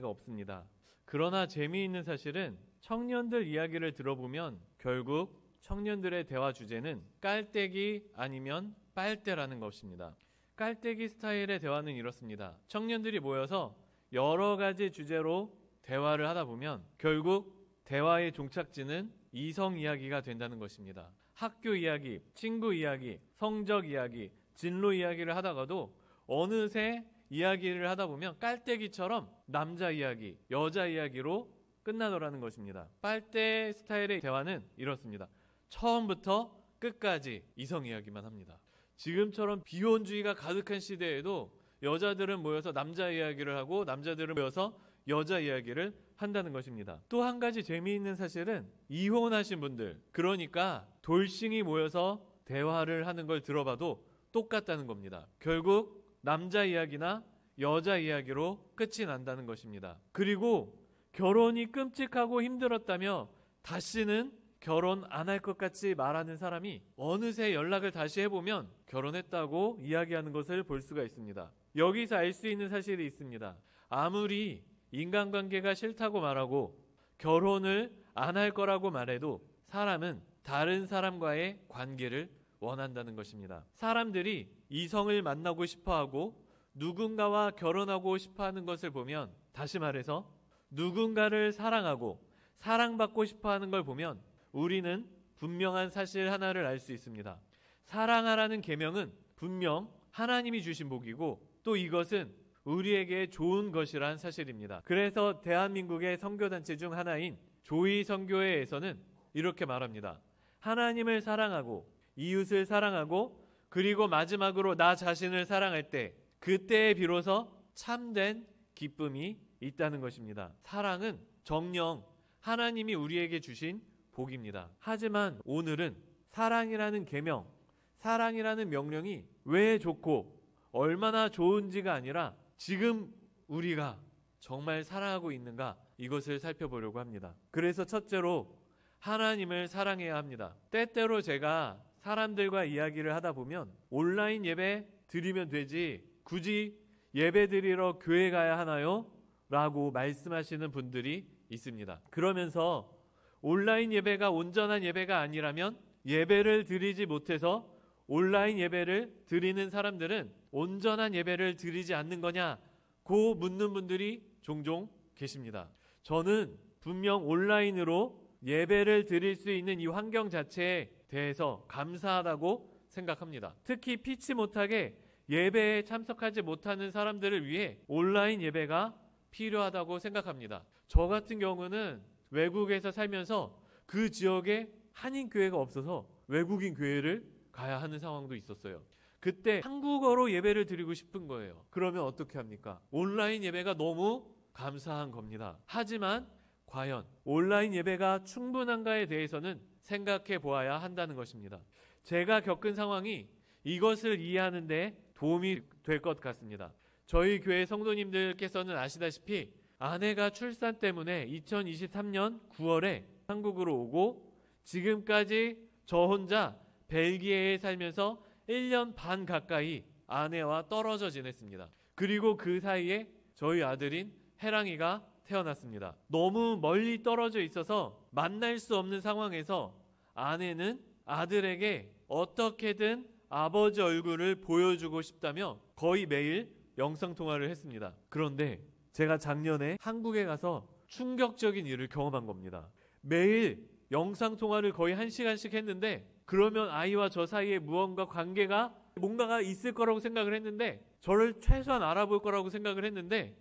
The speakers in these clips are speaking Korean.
없습니다. 그러나 재미있는 사실은 청년들 이야기를 들어보면 결국 청년들의 대화 주제는 깔때기 아니면 빨대라는 것입니다. 깔때기 스타일의 대화는 이렇습니다. 청년들이 모여서 여러 가지 주제로 대화를 하다 보면 결국 대화의 종착지는 이성 이야기가 된다는 것입니다. 학교 이야기, 친구 이야기, 성적 이야기, 진로 이야기를 하다가도 어느새 이야기를 하다 보면 깔때기처럼 남자 이야기, 여자 이야기로 끝나더라는 것입니다. 빨대 스타일의 대화는 이렇습니다. 처음부터 끝까지 이성 이야기만 합니다. 지금처럼 비혼주의가 가득한 시대에도 여자들은 모여서 남자 이야기를 하고 남자들은 모여서 여자 이야기를 한다는 것입니다. 또 한 가지 재미있는 사실은 이혼하신 분들, 그러니까 돌싱이 모여서 대화를 하는 걸 들어봐도 똑같다는 겁니다. 결국 남자 이야기나 여자 이야기로 끝이 난다는 것입니다. 그리고 결혼이 끔찍하고 힘들었다며 다시는 결혼 안 할 것 같이 말하는 사람이 어느새 연락을 다시 해보면 결혼했다고 이야기하는 것을 볼 수가 있습니다. 여기서 알 수 있는 사실이 있습니다. 아무리 인간관계가 싫다고 말하고 결혼을 안 할 거라고 말해도 사람은 다른 사람과의 관계를 원한다는 것입니다. 사람들이 이성을 만나고 싶어하고 누군가와 결혼하고 싶어하는 것을 보면, 다시 말해서 누군가를 사랑하고 사랑받고 싶어하는 걸 보면 우리는 분명한 사실 하나를 알 수 있습니다. 사랑하라는 계명은 분명 하나님이 주신 복이고 또 이것은 우리에게 좋은 것이란 사실입니다. 그래서 대한민국의 선교단체 중 하나인 조이선교회에서는 이렇게 말합니다. 하나님을 사랑하고 이웃을 사랑하고 그리고 마지막으로 나 자신을 사랑할 때 그때에 비로소 참된 기쁨이 있다는 것입니다. 사랑은 정녕 하나님이 우리에게 주신 복입니다. 하지만 오늘은 사랑이라는 계명, 사랑이라는 명령이 왜 좋고 얼마나 좋은지가 아니라 지금 우리가 정말 사랑하고 있는가, 이것을 살펴보려고 합니다. 그래서 첫째로 하나님을 사랑해야 합니다. 때때로 제가 사람들과 이야기를 하다 보면 온라인 예배 드리면 되지 굳이 예배 드리러 교회 가야 하나요? 라고 말씀하시는 분들이 있습니다. 그러면서 온라인 예배가 온전한 예배가 아니라면 예배를 드리지 못해서 온라인 예배를 드리는 사람들은 온전한 예배를 드리지 않는 거냐고 묻는 분들이 종종 계십니다. 저는 분명 온라인으로 예배를 드릴 수 있는 이 환경 자체에 대해서 감사하다고 생각합니다. 특히 피치 못하게 예배에 참석하지 못하는 사람들을 위해 온라인 예배가 필요하다고 생각합니다. 저 같은 경우는 외국에서 살면서 그 지역에 한인교회가 없어서 외국인 교회를 가야 하는 상황도 있었어요. 그때 한국어로 예배를 드리고 싶은 거예요. 그러면 어떻게 합니까? 온라인 예배가 너무 감사한 겁니다. 하지만 과연 온라인 예배가 충분한가에 대해서는 생각해 보아야 한다는 것입니다. 제가 겪은 상황이 이것을 이해하는 데 도움이 될 것 같습니다. 저희 교회 성도님들께서는 아시다시피 아내가 출산 때문에 2023년 9월에 한국으로 오고 지금까지 저 혼자 벨기에에 살면서 1년 반 가까이 아내와 떨어져 지냈습니다. 그리고 그 사이에 저희 아들인 혜랑이가 태어났습니다. 너무 멀리 떨어져 있어서 만날 수 없는 상황에서 아내는 아들에게 어떻게든 아버지 얼굴을 보여주고 싶다며 거의 매일 영상통화를 했습니다. 그런데 제가 작년에 한국에 가서 충격적인 일을 경험한 겁니다. 매일 영상통화를 거의 1시간씩 했는데 그러면 아이와 저 사이에 무언가 관계가 뭔가가 있을 거라고 생각을 했는데 저를 최소한 알아볼 거라고 생각을 했는데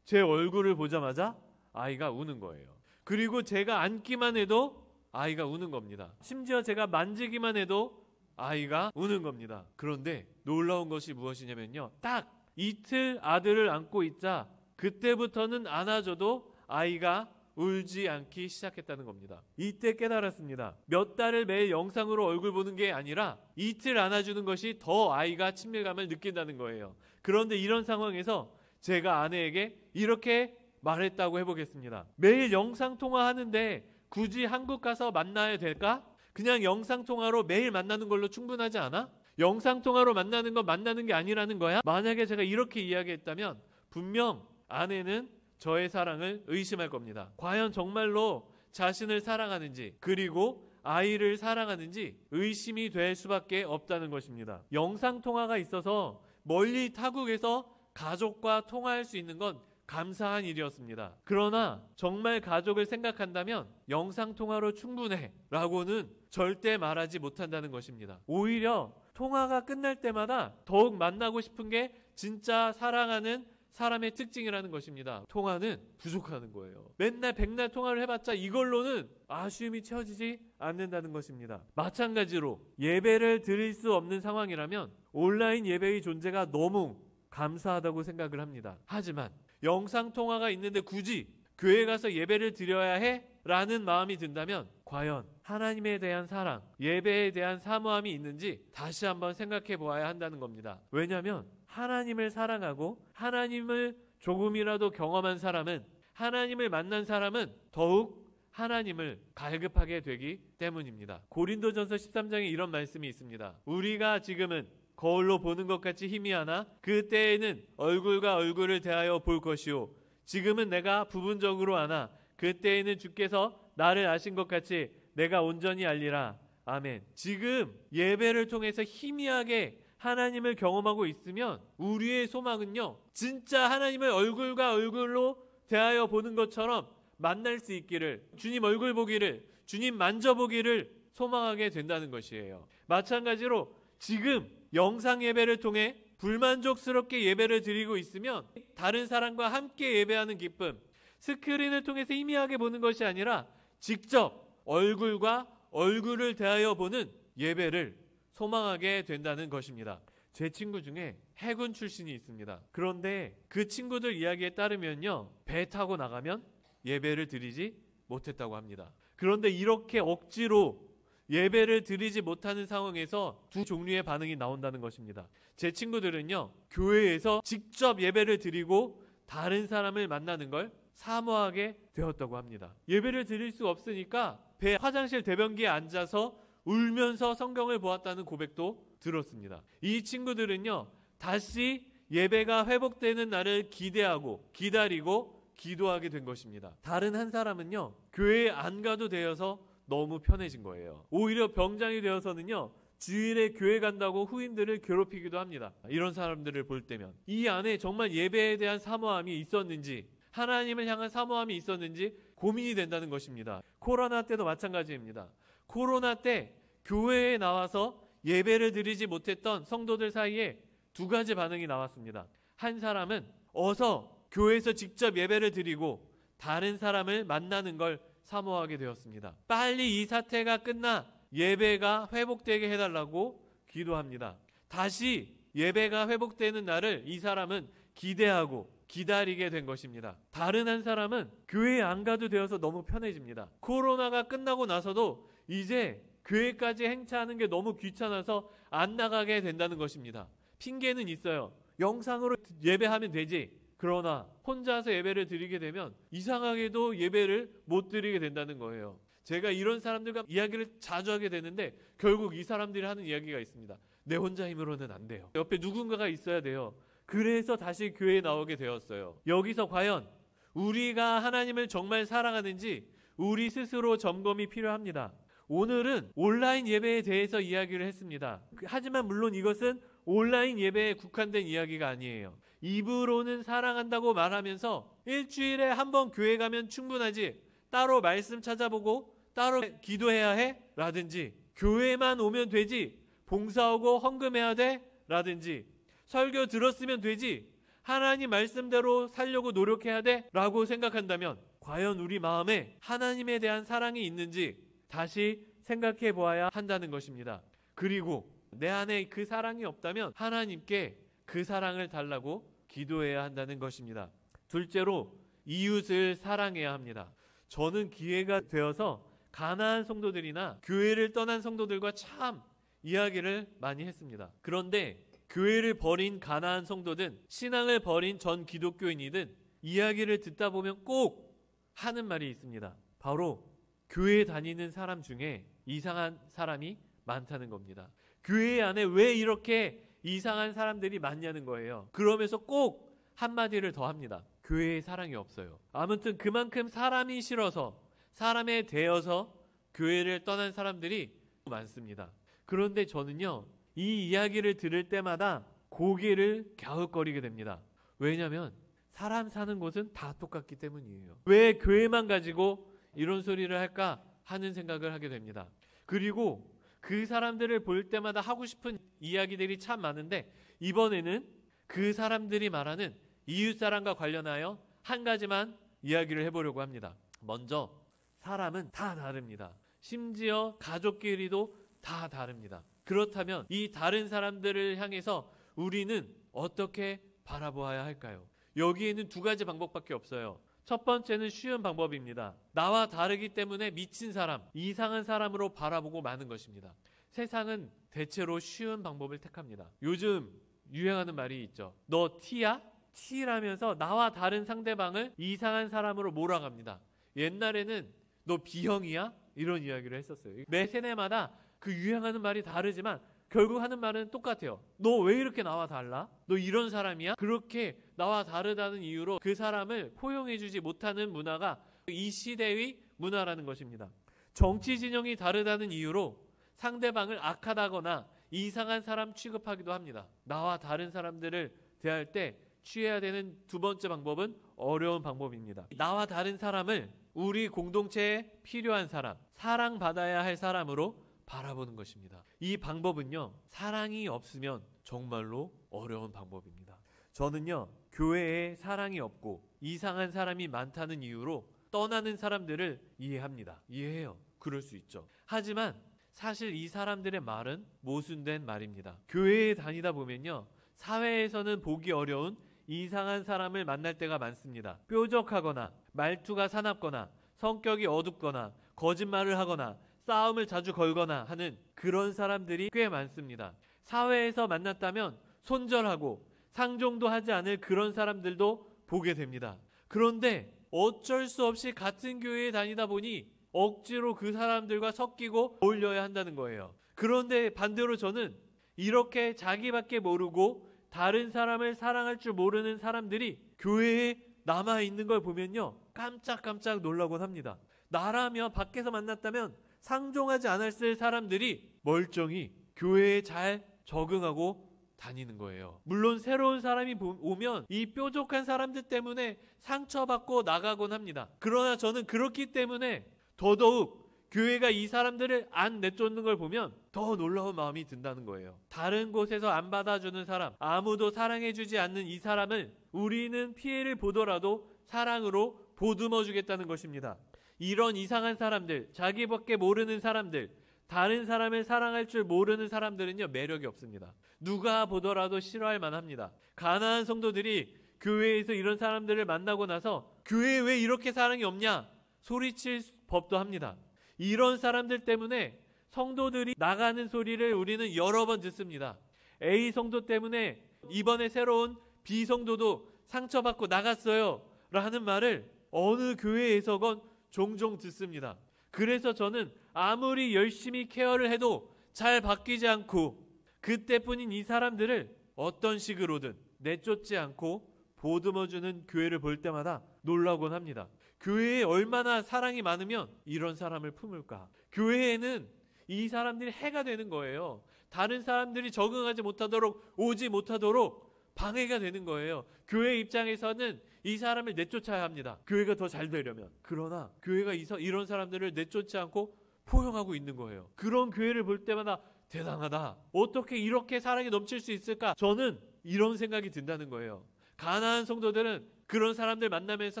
제 얼굴을 보자마자 아이가 우는 거예요. 그리고 제가 앉기만 해도 아이가 우는 겁니다. 심지어 제가 만지기만 해도 아이가 우는 겁니다. 그런데 놀라운 것이 무엇이냐면요. 딱 이틀 아들을 안고 있자 그때부터는 안아줘도 아이가 울지 않기 시작했다는 겁니다. 이때 깨달았습니다. 몇 달을 매일 영상으로 얼굴 보는 게 아니라 이틀 안아주는 것이 더 아이가 친밀감을 느낀다는 거예요. 그런데 이런 상황에서 제가 아내에게 이렇게 말했다고 해보겠습니다. 매일 영상통화하는데 굳이 한국 가서 만나야 될까? 그냥 영상통화로 매일 만나는 걸로 충분하지 않아? 영상통화로 만나는 건 만나는 게 아니라는 거야? 만약에 제가 이렇게 이야기했다면 분명 아내는 저의 사랑을 의심할 겁니다. 과연 정말로 자신을 사랑하는지, 그리고 아이를 사랑하는지 의심이 될 수밖에 없다는 것입니다. 영상통화가 있어서 멀리 타국에서 가족과 통화할 수 있는 건 감사한 일이었습니다. 그러나 정말 가족을 생각한다면 영상통화로 충분해 라고는 절대 말하지 못한다는 것입니다. 오히려 통화가 끝날 때마다 더욱 만나고 싶은 게 진짜 사랑하는 사람의 특징이라는 것입니다. 통화는 부족하는 거예요. 맨날 백날 통화를 해봤자 이걸로는 아쉬움이 채워지지 않는다는 것입니다. 마찬가지로 예배를 드릴 수 없는 상황이라면 온라인 예배의 존재가 너무 감사하다고 생각을 합니다. 하지만 영상통화가 있는데 굳이 교회 가서 예배를 드려야 해? 라는 마음이 든다면 과연 하나님에 대한 사랑, 예배에 대한 사모함이 있는지 다시 한번 생각해 보아야 한다는 겁니다. 왜냐하면 하나님을 사랑하고 하나님을 조금이라도 경험한 사람은, 하나님을 만난 사람은 더욱 하나님을 갈급하게 되기 때문입니다. 고린도전서 13장에 이런 말씀이 있습니다. 우리가 지금은 거울로 보는 것 같이 희미하나 그때에는 얼굴과 얼굴을 대하여 볼 것이요 지금은 내가 부분적으로 아나 그때에는 주께서 나를 아신 것 같이 내가 온전히 알리라. 아멘. 지금 예배를 통해서 희미하게 하나님을 경험하고 있으면 우리의 소망은요, 진짜 하나님을 얼굴과 얼굴로 대하여 보는 것처럼 만날 수 있기를, 주님 얼굴 보기를, 주님 만져보기를 소망하게 된다는 것이에요. 마찬가지로 지금 영상 예배를 통해 불만족스럽게 예배를 드리고 있으면 다른 사람과 함께 예배하는 기쁨, 스크린을 통해서 희미하게 보는 것이 아니라 직접 얼굴과 얼굴을 대하여 보는 예배를 소망하게 된다는 것입니다. 제 친구 중에 해군 출신이 있습니다. 그런데 그 친구들 이야기에 따르면요, 배 타고 나가면 예배를 드리지 못했다고 합니다. 그런데 이렇게 억지로 예배를 드리지 못하는 상황에서 두 종류의 반응이 나온다는 것입니다. 제 친구들은요, 교회에서 직접 예배를 드리고 다른 사람을 만나는 걸 사모하게 되었다고 합니다. 예배를 드릴 수 없으니까 배 화장실 대변기에 앉아서 울면서 성경을 보았다는 고백도 들었습니다. 이 친구들은요, 다시 예배가 회복되는 날을 기대하고 기다리고 기도하게 된 것입니다. 다른 한 사람은요, 교회에 안 가도 되어서 너무 편해진 거예요. 오히려 병장이 되어서는요, 주일에 교회 간다고 후임들을 괴롭히기도 합니다. 이런 사람들을 볼 때면 이 안에 정말 예배에 대한 사모함이 있었는지, 하나님을 향한 사모함이 있었는지 고민이 된다는 것입니다. 코로나 때도 마찬가지입니다. 코로나 때 교회에 나와서 예배를 드리지 못했던 성도들 사이에 두 가지 반응이 나왔습니다. 한 사람은 어서 교회에서 직접 예배를 드리고 다른 사람을 만나는 걸 사모하게 되었습니다. 빨리 이 사태가 끝나 예배가 회복되게 해달라고 기도합니다. 다시 예배가 회복되는 날을 이 사람은 기대하고 기다리게 된 것입니다. 다른 한 사람은 교회에 안 가도 되어서 너무 편해집니다. 코로나가 끝나고 나서도 이제 교회까지 행차하는 게 너무 귀찮아서 안 나가게 된다는 것입니다. 핑계는 있어요. 영상으로 예배하면 되지. 그러나 혼자서 예배를 드리게 되면 이상하게도 예배를 못 드리게 된다는 거예요. 제가 이런 사람들과 이야기를 자주 하게 되는데 결국 이 사람들이 하는 이야기가 있습니다. 내 혼자 힘으로는 안 돼요. 옆에 누군가가 있어야 돼요. 그래서 다시 교회에 나오게 되었어요. 여기서 과연 우리가 하나님을 정말 사랑하는지 우리 스스로 점검이 필요합니다. 오늘은 온라인 예배에 대해서 이야기를 했습니다. 하지만 물론 이것은 온라인 예배에 국한된 이야기가 아니에요. 입으로는 사랑한다고 말하면서 일주일에 한 번 교회 가면 충분하지, 따로 말씀 찾아보고 따로 기도해야 해? 라든지 교회만 오면 되지, 봉사하고 헌금해야 돼? 라든지 설교 들었으면 되지, 하나님 말씀대로 살려고 노력해야 돼? 라고 생각한다면 과연 우리 마음에 하나님에 대한 사랑이 있는지 다시 생각해 보아야 한다는 것입니다. 그리고 내 안에 그 사랑이 없다면 하나님께 그 사랑을 달라고 기도해야 한다는 것입니다. 둘째로 이웃을 사랑해야 합니다. 저는 기회가 되어서 가나안 성도들이나 교회를 떠난 성도들과 참 이야기를 많이 했습니다. 그런데 교회를 버린 가나안 성도든 신앙을 버린 전 기독교인이든 이야기를 듣다 보면 꼭 하는 말이 있습니다. 바로 교회 다니는 사람 중에 이상한 사람이 많다는 겁니다. 교회 안에 왜 이렇게 이상한 사람들이 많냐는 거예요. 그러면서 꼭 한마디를 더 합니다. 교회에 사랑이 없어요. 아무튼 그만큼 사람이 싫어서, 사람에 대여서 교회를 떠난 사람들이 많습니다. 그런데 저는요, 이 이야기를 들을 때마다 고개를 갸웃거리게 됩니다. 왜냐하면 사람 사는 곳은 다 똑같기 때문이에요. 왜 교회만 가지고 이런 소리를 할까 하는 생각을 하게 됩니다. 그리고 그 사람들을 볼 때마다 하고 싶은 이야기들이 참 많은데, 이번에는 그 사람들이 말하는 이웃사랑과 관련하여 한 가지만 이야기를 해보려고 합니다. 먼저 사람은 다 다릅니다. 심지어 가족끼리도 다 다릅니다. 그렇다면 이 다른 사람들을 향해서 우리는 어떻게 바라보아야 할까요? 여기에는 두 가지 방법밖에 없어요. 첫 번째는 쉬운 방법입니다. 나와 다르기 때문에 미친 사람, 이상한 사람으로 바라보고 마는 것입니다. 세상은 대체로 쉬운 방법을 택합니다. 요즘 유행하는 말이 있죠. 너 T야? T라면서 나와 다른 상대방을 이상한 사람으로 몰아갑니다. 옛날에는 너 B형이야? 이런 이야기를 했었어요. 매 세대마다 그 유행하는 말이 다르지만 결국 하는 말은 똑같아요. 너 왜 이렇게 나와 달라? 너 이런 사람이야? 그렇게 나와 다르다는 이유로 그 사람을 포용해주지 못하는 문화가 이 시대의 문화라는 것입니다. 정치 진영이 다르다는 이유로 상대방을 악하다거나 이상한 사람 취급하기도 합니다. 나와 다른 사람들을 대할 때 취해야 되는 두 번째 방법은 어려운 방법입니다. 나와 다른 사람을 우리 공동체에 필요한 사람, 사랑받아야 할 사람으로 바라보는 것입니다. 이 방법은요, 사랑이 없으면 정말로 어려운 방법입니다. 저는요, 교회에 사랑이 없고 이상한 사람이 많다는 이유로 떠나는 사람들을 이해합니다. 이해해요. 그럴 수 있죠. 하지만 사실 이 사람들의 말은 모순된 말입니다. 교회에 다니다 보면요, 사회에서는 보기 어려운 이상한 사람을 만날 때가 많습니다. 뾰족하거나 말투가 사납거나 성격이 어둡거나 거짓말을 하거나 싸움을 자주 걸거나 하는 그런 사람들이 꽤 많습니다. 사회에서 만났다면 손절하고 상종도 하지 않을 그런 사람들도 보게 됩니다. 그런데 어쩔 수 없이 같은 교회에 다니다 보니 억지로 그 사람들과 섞이고 어울려야 한다는 거예요. 그런데 반대로 저는 이렇게 자기밖에 모르고 다른 사람을 사랑할 줄 모르는 사람들이 교회에 남아있는 걸 보면요, 깜짝깜짝 놀라곤 합니다. 나라면 밖에서 만났다면 상종하지 않았을 사람들이 멀쩡히 교회에 잘 적응하고 다니는 거예요. 물론 새로운 사람이 오면 이 뾰족한 사람들 때문에 상처받고 나가곤 합니다. 그러나 저는 그렇기 때문에 더더욱 교회가 이 사람들을 안 내쫓는 걸 보면 더 놀라운 마음이 든다는 거예요. 다른 곳에서 안 받아주는 사람, 아무도 사랑해주지 않는 이 사람을 우리는 피해를 보더라도 사랑으로 보듬어 주겠다는 것입니다. 이런 이상한 사람들, 자기밖에 모르는 사람들, 다른 사람을 사랑할 줄 모르는 사람들은요, 매력이 없습니다. 누가 보더라도 싫어할 만합니다. 가난한 성도들이 교회에서 이런 사람들을 만나고 나서 교회에 왜 이렇게 사랑이 없냐 소리칠 법도 합니다. 이런 사람들 때문에 성도들이 나가는 소리를 우리는 여러 번 듣습니다. A 성도 때문에 이번에 새로운 B 성도도 상처받고 나갔어요 라는 말을 어느 교회에서건 종종 듣습니다. 그래서 저는 아무리 열심히 케어를 해도 잘 바뀌지 않고 그때뿐인 이 사람들을 어떤 식으로든 내쫓지 않고 보듬어주는 교회를 볼 때마다 놀라곤 합니다. 교회에 얼마나 사랑이 많으면 이런 사람을 품을까? 교회에는 이 사람들이 해가 되는 거예요. 다른 사람들이 적응하지 못하도록, 오지 못하도록 방해가 되는 거예요. 교회 입장에서는 이 사람을 내쫓아야 합니다. 교회가 더 잘 되려면. 그러나 교회가 이런 사람들을 내쫓지 않고 포용하고 있는 거예요. 그런 교회를 볼 때마다 대단하다. 어떻게 이렇게 사랑이 넘칠 수 있을까? 저는 이런 생각이 든다는 거예요. 가난한 성도들은 그런 사람들 만나면서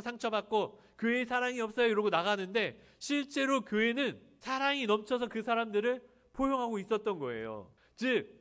상처받고 교회에 사랑이 없어요 이러고 나가는데 실제로 교회는 사랑이 넘쳐서 그 사람들을 포용하고 있었던 거예요. 즉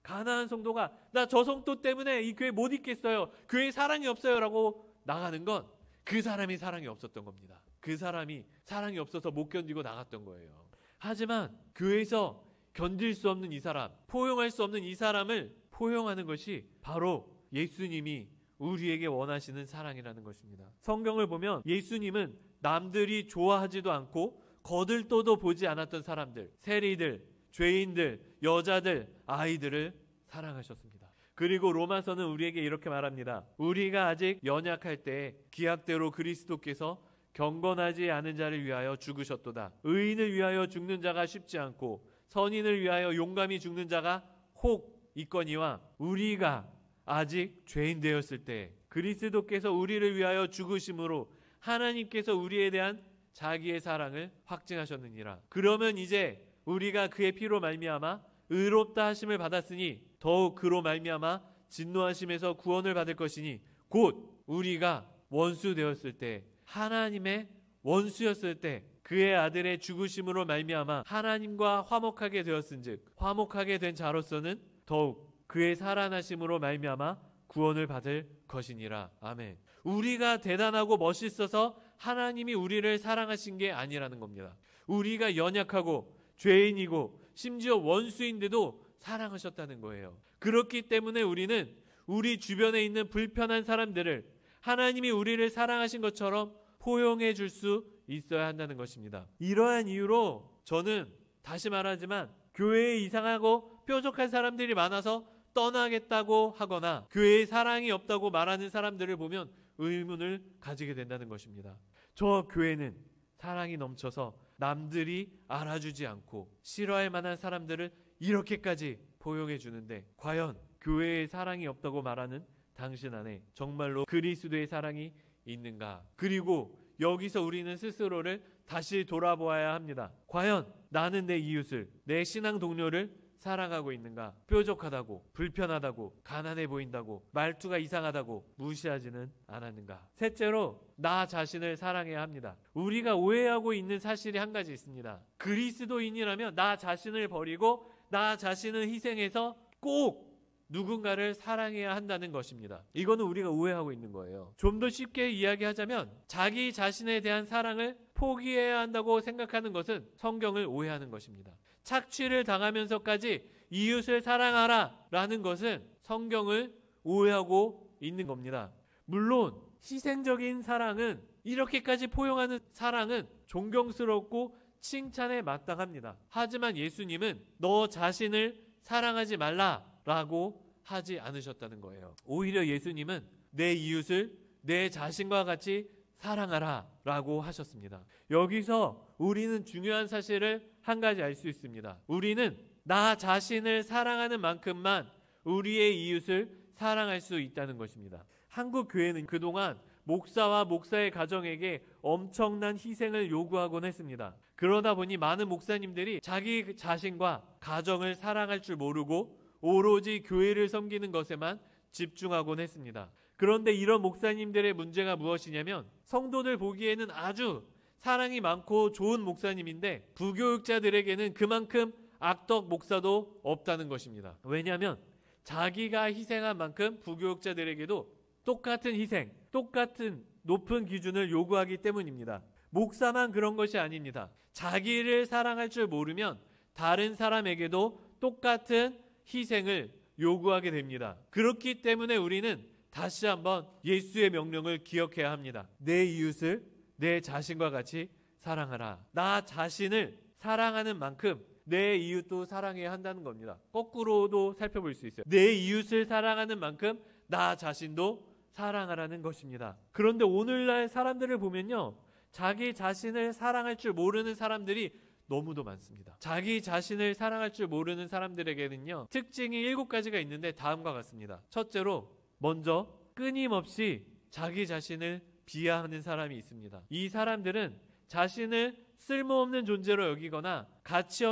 가난한 성도가 나 저 성도 때문에 이 교회 못 있겠어요, 교회에 사랑이 없어요 라고 나가는 건 그 사람이 사랑이 없었던 겁니다. 그 사람이 사랑이 없어서 못 견디고 나갔던 거예요. 하지만 교회에서 견딜 수 없는 이 사람, 포용할 수 없는 이 사람을 포용하는 것이 바로 예수님이 우리에게 원하시는 사랑이라는 것입니다. 성경을 보면 예수님은 남들이 좋아하지도 않고 거들떠도 보지 않았던 사람들, 세리들, 죄인들, 여자들, 아이들을 사랑하셨습니다. 그리고 로마서는 우리에게 이렇게 말합니다. 우리가 아직 연약할 때 기약대로 그리스도께서 경건하지 않은 자를 위하여 죽으셨도다. 의인을 위하여 죽는 자가 쉽지 않고 선인을 위하여 용감히 죽는 자가 혹 있거니와 우리가 아직 죄인 되었을 때 그리스도께서 우리를 위하여 죽으심으로 하나님께서 우리에 대한 자기의 사랑을 확증하셨느니라. 그러면 이제 우리가 그의 피로 말미암아 의롭다 하심을 받았으니 더욱 그로 말미암아 진노하심에서 구원을 받을 것이니 곧 우리가 원수 되었을 때 하나님의 원수였을 때 그의 아들의 죽으심으로 말미암아 하나님과 화목하게 되었은즉 화목하게 된 자로서는 더욱 그의 살아나심으로 말미암아 구원을 받을 것이니라. 아멘. 우리가 대단하고 멋있어서 하나님이 우리를 사랑하신 게 아니라는 겁니다. 우리가 연약하고 죄인이고 심지어 원수인데도 사랑하셨다는 거예요. 그렇기 때문에 우리는 우리 주변에 있는 불편한 사람들을 하나님이 우리를 사랑하신 것처럼 포용해 줄 수 있어야 한다는 것입니다. 이러한 이유로 저는 다시 말하지만 교회에 이상하고 뾰족한 사람들이 많아서 떠나겠다고 하거나 교회에 사랑이 없다고 말하는 사람들을 보면 의문을 가지게 된다는 것입니다. 저 교회는 사랑이 넘쳐서 남들이 알아주지 않고 싫어할 만한 사람들을 이렇게까지 포용해 주는데 과연 교회에 사랑이 없다고 말하는 당신 안에 정말로 그리스도의 사랑이 있는가? 그리고 여기서 우리는 스스로를 다시 돌아보아야 합니다. 과연 나는 내 이웃을, 내 신앙 동료를 사랑하고 있는가? 뾰족하다고, 불편하다고, 가난해 보인다고, 말투가 이상하다고 무시하지는 않았는가? 셋째로 나 자신을 사랑해야 합니다. 우리가 오해하고 있는 사실이 한 가지 있습니다. 그리스도인이라면 나 자신을 버리고 나 자신을 희생해서 꼭 누군가를 사랑해야 한다는 것입니다. 이거는 우리가 오해하고 있는 거예요. 좀 더 쉽게 이야기하자면 자기 자신에 대한 사랑을 포기해야 한다고 생각하는 것은 성경을 오해하는 것입니다. 착취를 당하면서까지 이웃을 사랑하라 라는 것은 성경을 오해하고 있는 겁니다. 물론 희생적인 사랑은 이렇게까지 포용하는 사랑은 존경스럽고 칭찬에 마땅합니다. 하지만 예수님은 너 자신을 사랑하지 말라라고 하지 않으셨다는 거예요. 오히려 예수님은 내 이웃을 내 자신과 같이 사랑하라 라고 하셨습니다. 여기서 우리는 중요한 사실을 한 가지 알 수 있습니다. 우리는 나 자신을 사랑하는 만큼만 우리의 이웃을 사랑할 수 있다는 것입니다. 한국 교회는 그동안 목사와 목사의 가정에게 엄청난 희생을 요구하곤 했습니다. 그러다 보니 많은 목사님들이 자기 자신과 가정을 사랑할 줄 모르고 오로지 교회를 섬기는 것에만 집중하곤 했습니다. 그런데 이런 목사님들의 문제가 무엇이냐면 성도들 보기에는 아주 사랑이 많고 좋은 목사님인데 부교육자들에게는 그만큼 악덕 목사도 없다는 것입니다. 왜냐하면 자기가 희생한 만큼 부교육자들에게도 똑같은 희생, 똑같은 높은 기준을 요구하기 때문입니다. 목사만 그런 것이 아닙니다. 자기를 사랑할 줄 모르면 다른 사람에게도 똑같은 희생을 요구하게 됩니다. 그렇기 때문에 우리는 다시 한번 예수의 명령을 기억해야 합니다. 내 이웃을 내 자신과 같이 사랑하라. 나 자신을 사랑하는 만큼 내 이웃도 사랑해야 한다는 겁니다. 거꾸로도 살펴볼 수 있어요. 내 이웃을 사랑하는 만큼 나 자신도 사랑하라는 것입니다. 그런데 오늘날 사람들을 보면요, 자기 자신을 사랑할 줄 모르는 사람들이 너무도 많습니다. 자기 자신을 사랑할 줄 모르는 사람들에게는요, 특징이 7가지가 있는데 다음과 같습니다. 첫째로 먼저 끊임없이 자기 자신을 비하하는 사람이 있습니다. 이 사람들은 자신을 쓸모없는 존재로 여기거나 가치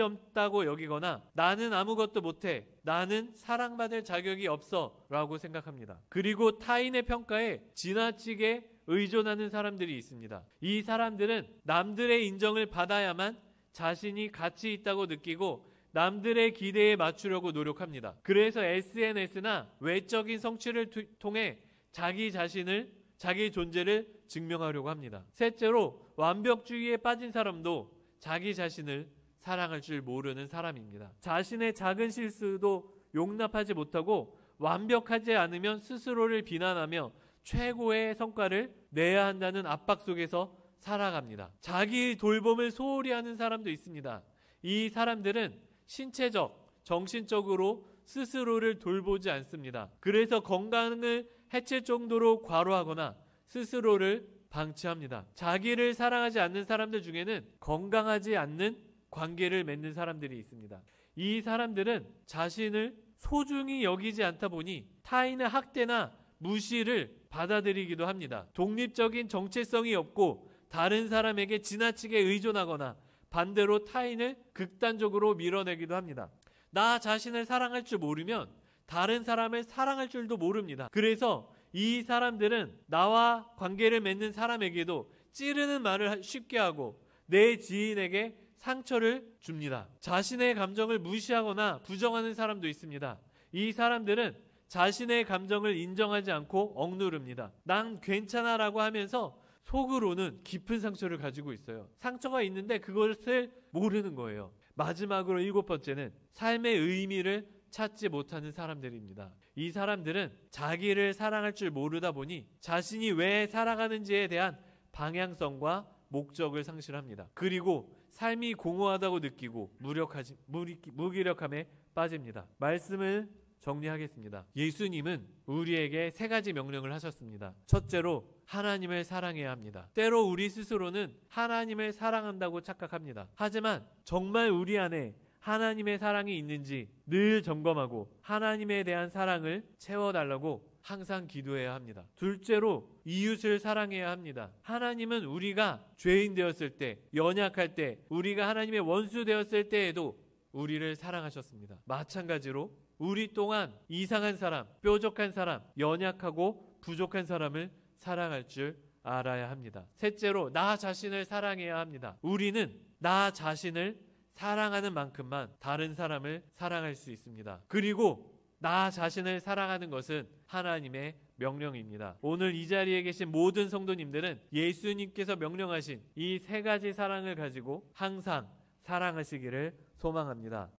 없다고 여기거나 나는 아무것도 못해, 나는 사랑받을 자격이 없어 라고 생각합니다. 그리고 타인의 평가에 지나치게 의존하는 사람들이 있습니다. 이 사람들은 남들의 인정을 받아야만 자신이 가치 있다고 느끼고 남들의 기대에 맞추려고 노력합니다. 그래서 SNS나 외적인 성취를 통해 자기 자신을, 자기 존재를 증명하려고 합니다. 셋째로 완벽주의에 빠진 사람도 자기 자신을 사랑할 줄 모르는 사람입니다. 자신의 작은 실수도 용납하지 못하고 완벽하지 않으면 스스로를 비난하며 최고의 성과를 내야 한다는 압박 속에서 살아갑니다. 자기 돌봄을 소홀히 하는 사람도 있습니다. 이 사람들은 신체적, 정신적으로 스스로를 돌보지 않습니다. 그래서 건강을 해칠 정도로 과로하거나 스스로를 방치합니다. 자기를 사랑하지 않는 사람들 중에는 건강하지 않는 관계를 맺는 사람들이 있습니다. 이 사람들은 자신을 소중히 여기지 않다 보니 타인의 학대나 무시를 받아들이기도 합니다. 독립적인 정체성이 없고 다른 사람에게 지나치게 의존하거나 반대로 타인을 극단적으로 밀어내기도 합니다. 나 자신을 사랑할 줄 모르면 다른 사람을 사랑할 줄도 모릅니다. 그래서 이 사람들은 나와 관계를 맺는 사람에게도 찌르는 말을 쉽게 하고 내 지인에게 상처를 줍니다. 자신의 감정을 무시하거나 부정하는 사람도 있습니다. 이 사람들은 자신의 감정을 인정하지 않고 억누릅니다. 난 괜찮아라고 하면서 속으로는 깊은 상처를 가지고 있어요. 상처가 있는데 그것을 모르는 거예요. 마지막으로 7번째는 삶의 의미를 찾지 못하는 사람들입니다. 이 사람들은 자기를 사랑할 줄 모르다 보니 자신이 왜 살아가는지에 대한 방향성과 목적을 상실합니다. 그리고 삶이 공허하다고 느끼고 무기력함에 빠집니다. 말씀을 정리하겠습니다. 예수님은 우리에게 3가지 명령을 하셨습니다. 첫째로 하나님을 사랑해야 합니다. 때로 우리 스스로는 하나님을 사랑한다고 착각합니다. 하지만 정말 우리 안에 하나님의 사랑이 있는지 늘 점검하고 하나님에 대한 사랑을 채워달라고 항상 기도해야 합니다. 둘째로 이웃을 사랑해야 합니다. 하나님은 우리가 죄인 되었을 때, 연약할 때, 우리가 하나님의 원수 되었을 때에도 우리를 사랑하셨습니다. 마찬가지로 우리 또한 이상한 사람, 뾰족한 사람, 연약하고 부족한 사람을 사랑할 줄 알아야 합니다. 셋째로 나 자신을 사랑해야 합니다. 우리는 나 자신을 사랑하는 만큼만 다른 사람을 사랑할 수 있습니다. 그리고 나 자신을 사랑하는 것은 하나님의 명령입니다. 오늘 이 자리에 계신 모든 성도님들은 예수님께서 명령하신 이 3가지 사랑을 가지고 항상 사랑하시기를 소망합니다.